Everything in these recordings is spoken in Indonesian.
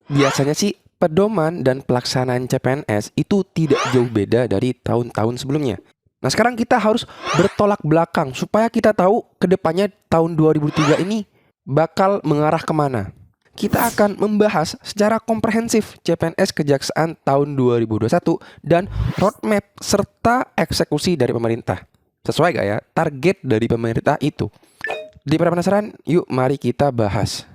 Biasanya sih pedoman dan pelaksanaan CPNS itu tidak jauh beda dari tahun-tahun sebelumnya. Nah, sekarang kita harus bertolak belakang supaya kita tahu ke depannya tahun 2003 ini bakal mengarah kemana. Kita akan membahas secara komprehensif CPNS Kejaksaan tahun 2021 dan roadmap serta eksekusi dari pemerintah. Sesuai gak ya target dari pemerintah itu? Daripada penasaran, yuk mari kita bahas.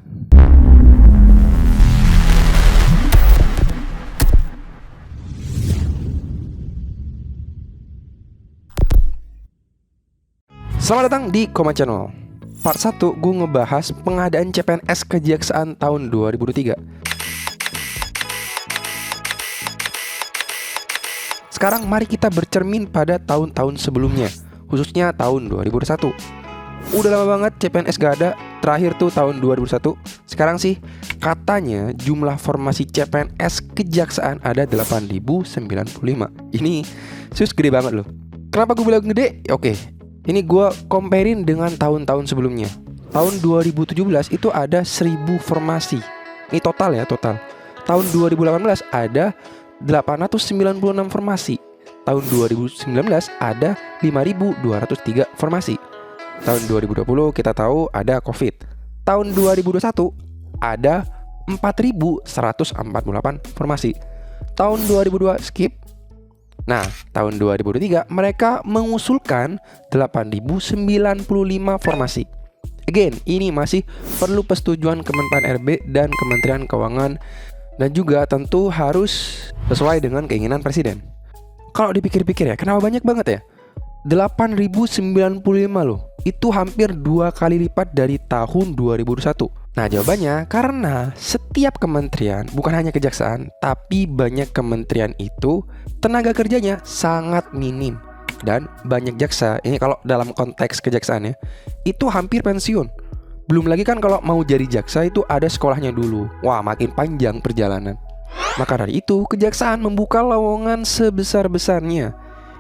Selamat datang di Koma Channel. Part 1 gue ngebahas pengadaan CPNS Kejaksaan tahun 2003. Sekarang mari kita bercermin pada tahun-tahun sebelumnya, khususnya tahun 2001. Udah lama banget CPNS gak ada, terakhir tuh tahun 2001. Sekarang sih katanya jumlah formasi CPNS Kejaksaan ada 8.095. Ini sus gede banget loh. Kenapa gue bilang gede? Oke, ini gue comparein dengan tahun-tahun sebelumnya. Tahun 2017 itu ada 1.000 formasi. Ini total ya, total. Tahun 2018 ada 896 formasi. Tahun 2019 ada 5.203 formasi. Tahun 2020 kita tahu ada COVID. Tahun 2021 ada 4.148 formasi. Tahun 2002 skip. Nah, tahun 2023 mereka mengusulkan 8.095 formasi. Again, ini masih perlu persetujuan Kemenpan RB dan Kementerian Keuangan, dan juga tentu harus sesuai dengan keinginan Presiden. Kalau dipikir-pikir ya, kenapa banyak banget ya? 8.095 loh. Itu hampir 2 kali lipat dari tahun 2021. Nah, jawabannya karena setiap kementerian, bukan hanya kejaksaan, tapi banyak kementerian itu tenaga kerjanya sangat minim. Dan banyak jaksa, ini kalau dalam konteks kejaksaan ya, itu hampir pensiun. Belum lagi kan kalau mau jadi jaksa itu ada sekolahnya dulu. Wah, makin panjang perjalanan. Maka dari itu, kejaksaan membuka lowongan sebesar-besarnya.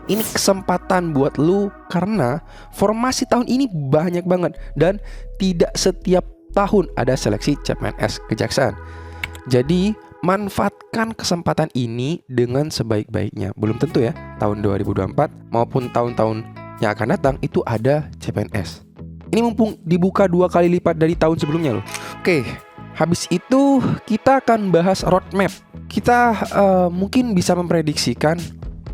Ini kesempatan buat lu karena formasi tahun ini banyak banget dan tidak setiap tahun ada seleksi CPNS Kejaksaan. Jadi manfaatkan kesempatan ini dengan sebaik-baiknya. Belum tentu ya tahun 2024 maupun tahun-tahun yang akan datang itu ada CPNS. Ini mumpung dibuka 2 kali lipat dari tahun sebelumnya loh. Oke, habis itu kita akan bahas roadmap. Kita mungkin bisa memprediksikan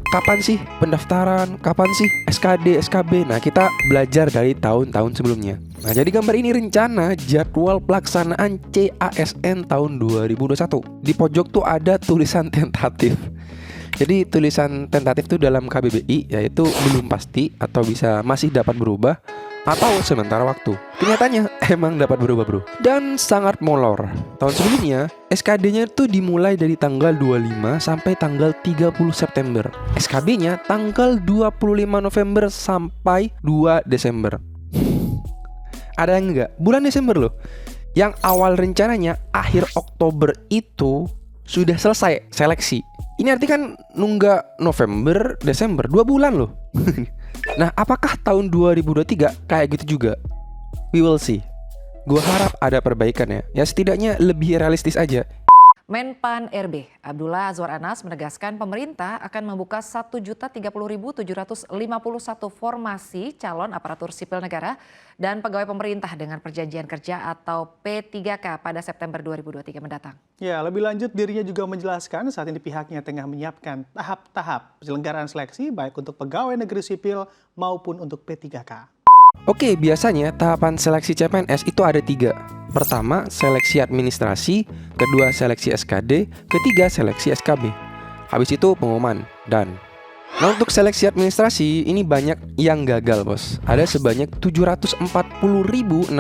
kapan sih pendaftaran, kapan sih SKD, SKB. Nah, kita belajar dari tahun-tahun sebelumnya. Nah, jadi gambar ini rencana jadwal pelaksanaan CASN tahun 2021. Di pojok tuh ada tulisan tentatif. Jadi tulisan tentatif tuh dalam KBBI yaitu belum pasti atau bisa masih dapat berubah atau sementara waktu. Kenyataannya emang dapat berubah bro. Dan sangat molor. Tahun sebelumnya SKD-nya tuh dimulai dari tanggal 25 sampai tanggal 30 September. SKB-nya tanggal 25 November sampai 2 Desember. Ada yang enggak? Bulan Desember loh. Yang awal rencananya akhir Oktober itu sudah selesai seleksi. Ini arti kan nunggak November, Desember, 2 bulan loh. Nah, apakah tahun 2023 kayak gitu juga? We will see. Gue harap ada perbaikan ya. Ya setidaknya lebih realistis aja. Menpan RB Abdullah Azwar Anas menegaskan pemerintah akan membuka 1.030.751 formasi calon aparatur sipil negara dan pegawai pemerintah dengan perjanjian kerja atau P3K pada September 2023 mendatang. Ya, lebih lanjut dirinya juga menjelaskan saat ini pihaknya tengah menyiapkan tahap-tahap penyelenggaraan seleksi baik untuk pegawai negeri sipil maupun untuk P3K. Oke, biasanya tahapan seleksi CPNS itu ada 3. Pertama, seleksi administrasi. Kedua, seleksi SKD. Ketiga, seleksi SKB. Habis itu pengumuman. Dan nah, untuk seleksi administrasi ini banyak yang gagal bos. Ada sebanyak 740.668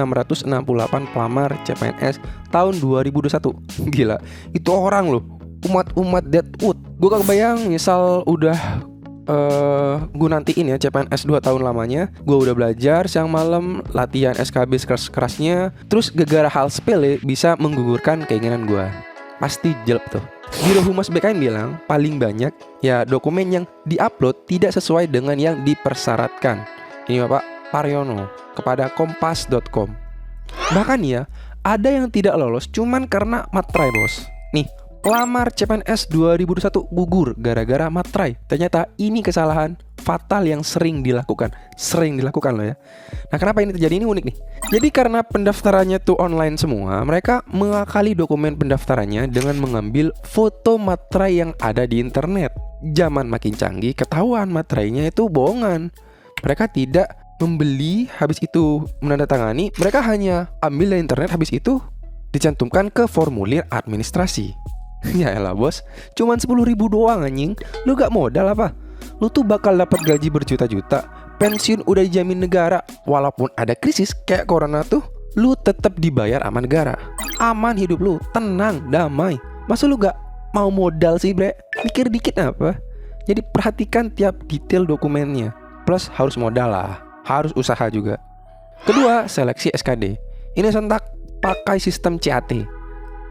pelamar CPNS tahun 2021. Gila, itu orang loh. Umat-umat Deadwood. Gue gak kebayang misal udah gue nantiin ya CPNS 2 tahun lamanya. Gue udah belajar siang malam, latihan SKB sekeras-kerasnya, terus gegara hal sepele bisa menggugurkan keinginan gue. Pasti jelek tuh. Biro Humas BKN bilang paling banyak ya dokumen yang diupload tidak sesuai dengan yang dipersyaratkan. Ini Bapak Paryono kepada kompas.com. Bahkan ya ada yang tidak lolos cuman karena materai bos. Nih, pelamar CPNS 2021 gugur gara-gara materai. Ternyata ini kesalahan fatal yang sering dilakukan loh ya. Nah, kenapa ini terjadi? Ini unik nih. Jadi karena pendaftarannya tuh online semua, mereka mengakali dokumen pendaftarannya dengan mengambil foto materai yang ada di internet. Zaman makin canggih, ketahuan materainya itu bohongan. Mereka tidak membeli, habis itu menandatangani, mereka hanya ambil dari internet, habis itu dicantumkan ke formulir administrasi. Ya elah bos, cuman 10.000 doang anjing. Lu gak modal apa? Lu tuh bakal dapat gaji berjuta-juta, pensiun udah dijamin negara. Walaupun ada krisis kayak corona tuh, lu tetap dibayar sama negara. Aman hidup lu, tenang, damai. Masa lu gak mau modal sih bre? Mikir dikit apa? Jadi perhatikan tiap detail dokumennya. Plus harus modal lah, harus usaha juga. Kedua, seleksi SKD. Ini sentak pakai sistem CAT.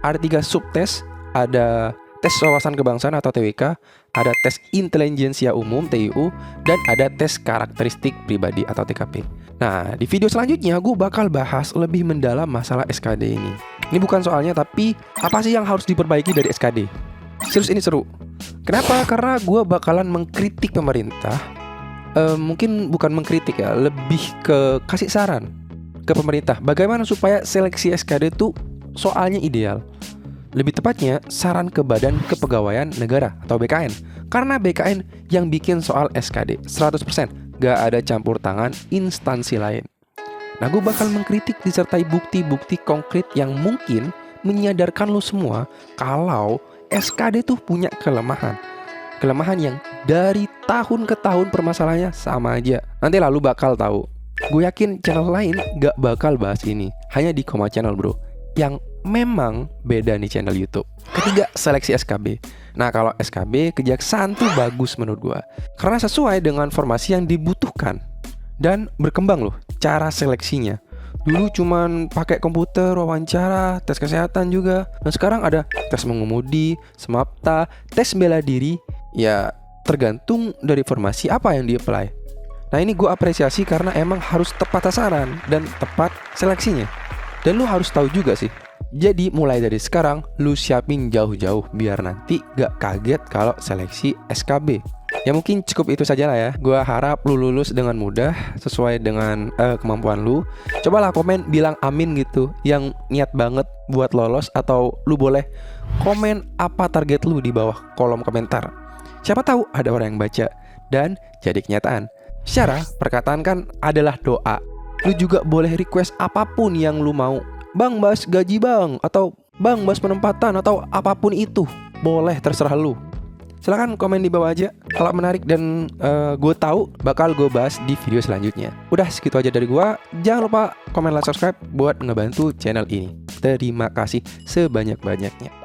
Ada 3 subtes, ada tes wawasan kebangsaan atau TWK, ada tes intelijensia umum TIU, dan ada tes karakteristik pribadi atau TKP. Nah, di video selanjutnya gue bakal bahas lebih mendalam masalah SKD ini. Ini bukan soalnya, tapi apa sih yang harus diperbaiki dari SKD? Serius, ini seru. Kenapa? Karena gue bakalan mengkritik pemerintah. Mungkin bukan mengkritik ya, lebih ke kasih saran ke pemerintah bagaimana supaya seleksi SKD itu soalnya ideal. Lebih tepatnya, saran ke Badan Kepegawaian Negara atau BKN. Karena BKN yang bikin soal SKD 100%, gak ada campur tangan instansi lain. Nah, gue bakal mengkritik disertai bukti-bukti konkret yang mungkin menyadarkan lo semua kalau SKD tuh punya kelemahan. Kelemahan yang dari tahun ke tahun permasalahannya sama aja. Nanti lalu bakal tahu. Gue yakin channel lain gak bakal bahas ini. Hanya di Koma Channel bro, yang memang beda nih channel YouTube. Ketiga, seleksi SKB. Nah, kalau SKB kejaksaan tuh bagus menurut gua karena sesuai dengan formasi yang dibutuhkan dan berkembang loh cara seleksinya. Dulu cuman pakai komputer, wawancara, tes kesehatan juga. Dan sekarang ada tes mengemudi, SMAPTA, tes bela diri. Ya, tergantung dari formasi apa yang di-apply. Nah, ini gua apresiasi karena emang harus tepat sasaran dan tepat seleksinya. Dan lu harus tahu juga sih. Jadi mulai dari sekarang lu siapin jauh-jauh biar nanti gak kaget kalau seleksi SKB. Ya mungkin cukup itu saja lah ya. Gua harap lu lulus dengan mudah sesuai dengan kemampuan lu. Cobalah komen bilang amin gitu yang niat banget buat lolos, atau lu boleh komen apa target lu di bawah kolom komentar. Siapa tahu ada orang yang baca dan jadi kenyataan. Secara perkataan kan adalah doa. Lu juga boleh request apapun yang lu mau. Bang, bahas gaji bang, atau bang, bahas penempatan, atau apapun itu. Boleh, terserah lu. Silahkan komen di bawah aja kalau menarik, dan gue tahu bakal gue bahas di video selanjutnya. Udah segitu aja dari gue. Jangan lupa komen, like, subscribe buat ngebantu channel ini. Terima kasih sebanyak-banyaknya.